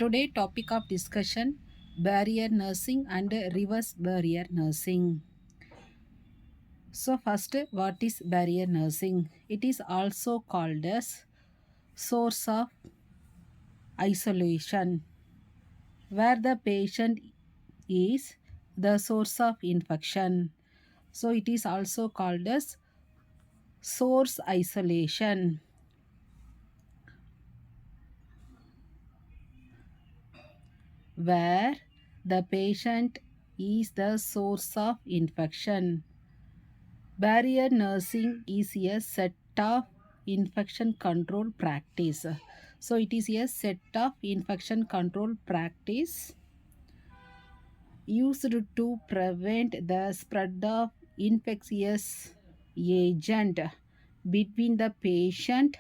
Today topic of discussion barrier nursing and reverse barrier nursing. So first, what is barrier nursing? It is also called as source of isolation, where the patient is the source of infection. So it is also called as source isolation, where the patient is the source of infection. Barrier nursing is a set of infection control practice. So it is a set of infection control practice used to prevent the spread of infectious agent between the patient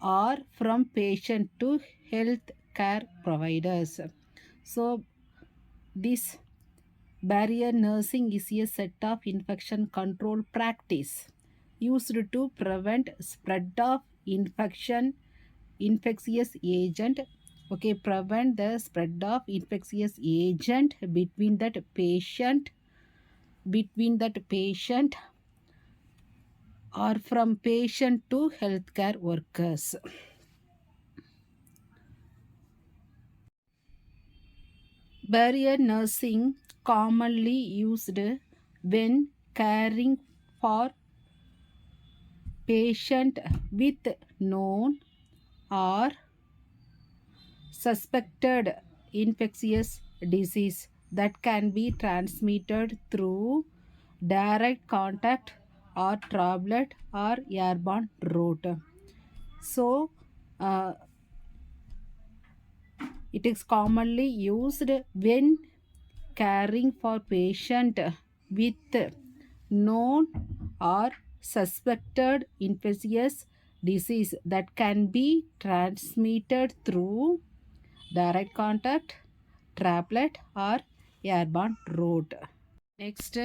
or from patient to health care providers. So this barrier nursing is a set of infection control practice used to prevent spread of infectious agent. Okay, prevent the spread of infectious agent between that patient or from patient to healthcare workers. Barrier nursing commonly used when caring for patient with known or suspected infectious disease that can be transmitted through direct contact or droplet or airborne route. So, it is commonly used when caring for patient with known or suspected infectious disease that can be transmitted through direct contact, droplet or airborne route. Next,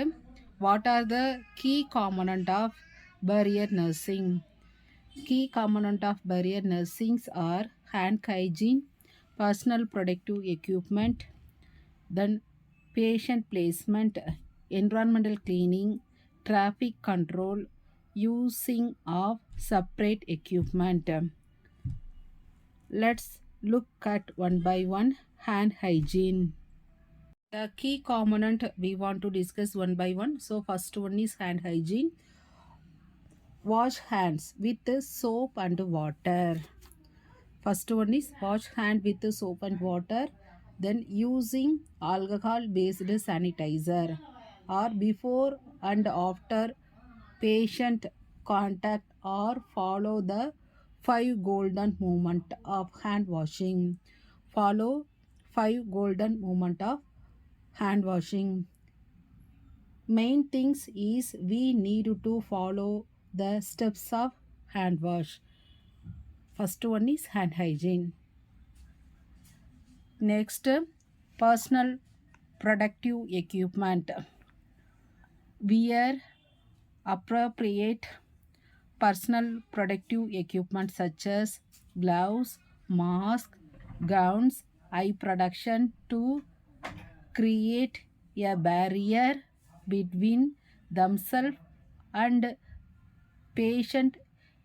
what are the key component of barrier nursing? Key component of barrier nursing are hand hygiene, personal protective equipment, then patient placement, environmental cleaning, traffic control, using of separate equipment. Let's look at one by one. Hand hygiene. The key component we want to discuss one by one. So first one is hand hygiene. Wash hands with soap and water. First one is wash hand with soap and water. Then using alcohol based sanitizer, or before and after patient contact, or follow the 5 golden movement of hand washing. Follow 5 golden movement of hand washing. Main things is we need to follow the steps of hand wash. First one is hand hygiene. Next, personal protective equipment. Wear appropriate personal protective equipment such as gloves, mask, gowns, eye protection to create a barrier between themselves and patient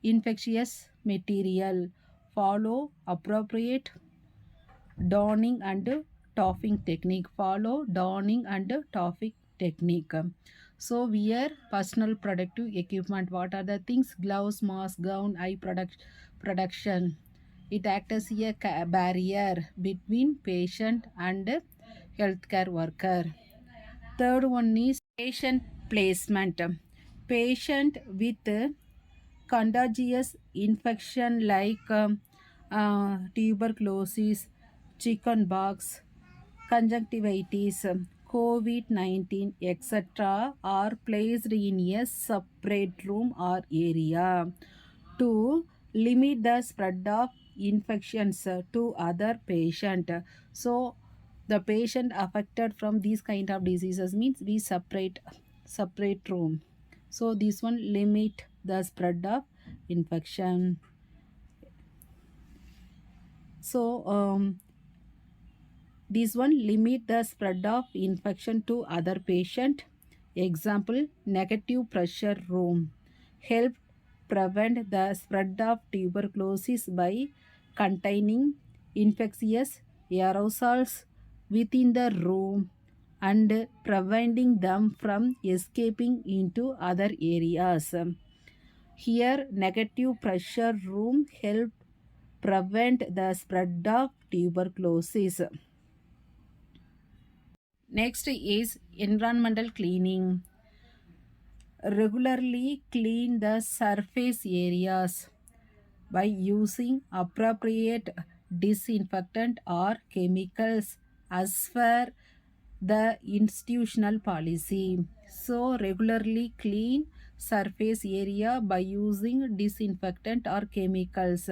infectious material. Follow appropriate donning and toffing technique. Follow donning and toffing technique. So wear personal protective equipment. What are the things? Gloves, mask, gown, eye protection. It acts as a barrier between patient and healthcare worker. Third one is patient placement. Patient with contagious infection like tuberculosis, chickenpox, conjunctivitis, COVID-19, etc. are placed in a separate room or area to limit the spread of infections to other patient. So the patient affected from these kind of diseases means we separate room. So this one limit the spread of infection. So this one limit the spread of infection to other patient. Example, negative pressure room help prevent the spread of tuberculosis by containing infectious aerosols within the room and preventing them from escaping into other areas. Here, negative pressure room help prevent the spread of tuberculosis. Next is environmental cleaning. Regularly clean the surface areas by using appropriate disinfectant or chemicals as per the institutional policy. So regularly clean surface area by using disinfectant or chemicals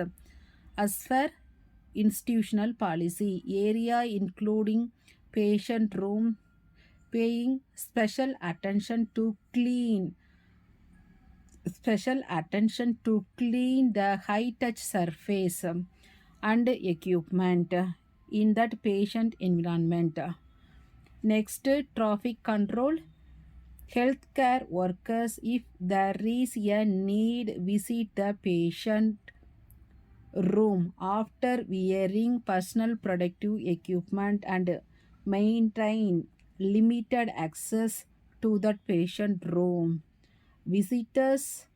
as per institutional policy. Area including patient room, paying special attention to clean the high touch surface and equipment in that patient environment. Next, traffic control. Healthcare workers, if there is a need, visit the patient room after wearing personal protective equipment and maintain limited access to that patient room. Visitors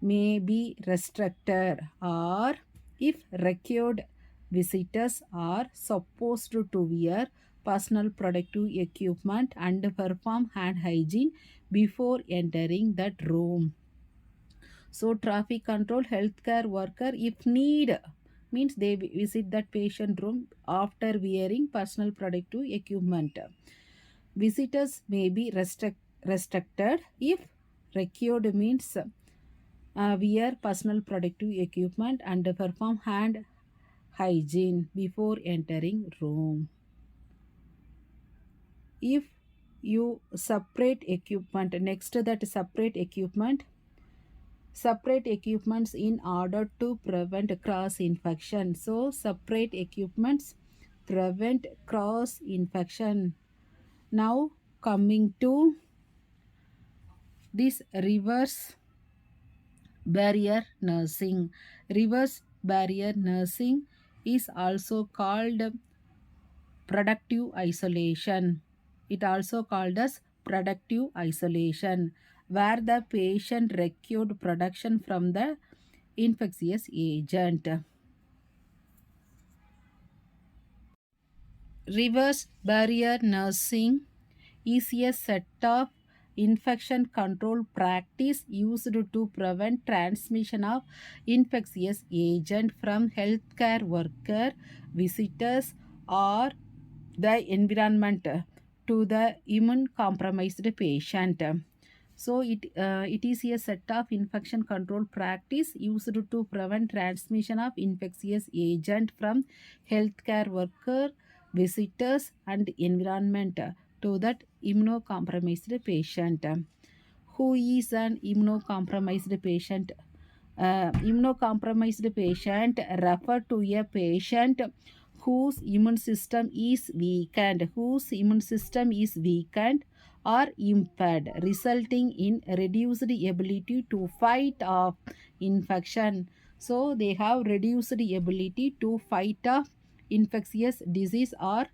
may be restricted, or if required, visitors are supposed to wear personal protective equipment and perform hand hygiene before entering that room. So traffic control healthcare worker, if need, means they visit that patient room after wearing personal protective equipment. Visitors may be restricted if required, means wear personal protective equipment and perform hand hygiene before entering room. If you separate equipment, next that separate equipments in order to prevent cross infection. So separate equipments prevent cross infection. Now coming to this reverse barrier nursing. Reverse barrier nursing is also called productive isolation. It also called as productive isolation, where the patient required protection from the infectious agent. Reverse barrier nursing is a set of infection control practice used to prevent transmission of infectious agent from healthcare worker, visitors, or the environment to the immune compromised patient. So it is a set of infection control practice used to prevent transmission of infectious agent from healthcare worker, visitors, and environment to that immunocompromised patient. Who is an immunocompromised patient? Immunocompromised patient refer to a patient whose immune system is weakened or impaired, resulting in reduced ability to fight off infection. So they have reduced ability to fight off infectious disease or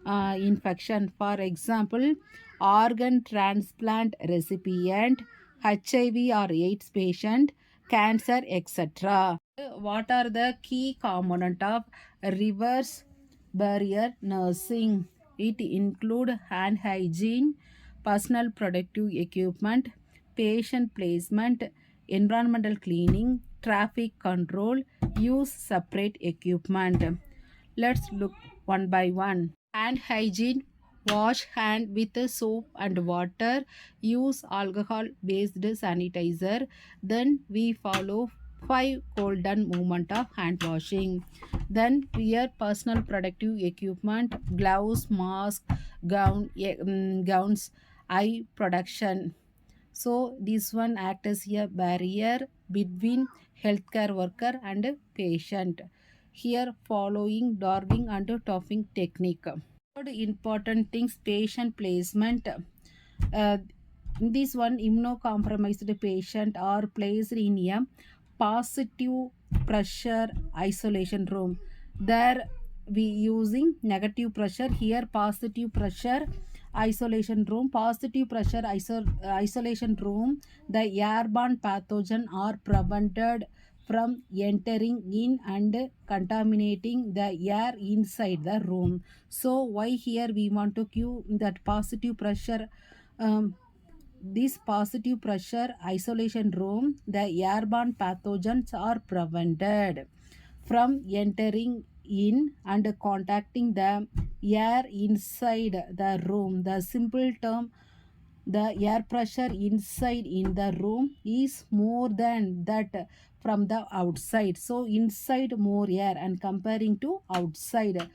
infection. For example, organ transplant recipient, HIV or AIDS patient, cancer, etc. What are the key component of reverse barrier nursing? It include hand hygiene, personal protective equipment, patient placement, environmental cleaning, traffic control, use separate equipment. Let's look one by one. Hand hygiene. Wash hand with soap and water. Use alcohol based sanitizer. Then we follow 5 golden movement of hand washing. Then wear personal protective equipment, gloves, mask, gowns, eye protection. So this one acts as a barrier between healthcare worker and patient. here following Darwin and Toffing technique. Third important things, patient placement. In this one, immunocompromised patient are placed in a positive pressure isolation room. There we using negative pressure, here positive pressure isolation room. Positive pressure isolation room, the airborne pathogen are prevented from entering in and contaminating the air inside the room. So why here we want to give that positive pressure, this positive pressure isolation room, the airborne pathogens are prevented from entering in and contacting the air inside the room. The simple term, the air pressure inside in the room is more than that from the outside. So inside more air and comparing to outside.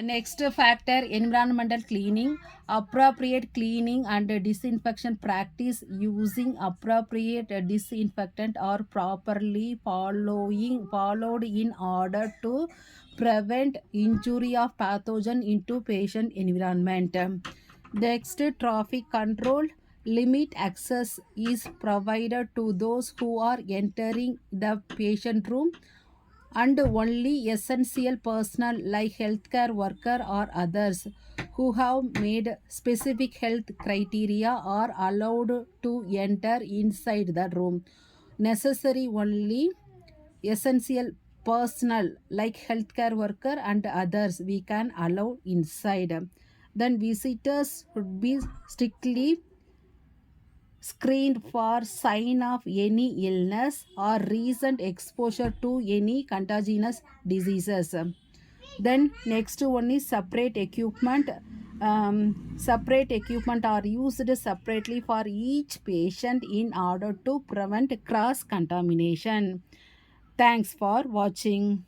Next factor, environmental cleaning. Appropriate cleaning and disinfection practice using appropriate disinfectant are properly followed in order to prevent injury of pathogen into patient environment. Next, traffic control. Limit access is provided to those who are entering the patient room, and only essential personnel like healthcare worker or others who have made specific health criteria are allowed to enter inside the room. Necessary only essential personnel like healthcare worker and others we can allow inside. Then visitors should be strictly screened for sign of any illness or recent exposure to any contagious diseases. Then next one is separate equipment. Separate equipment are used separately for each patient in order to prevent cross contamination. Thanks for watching.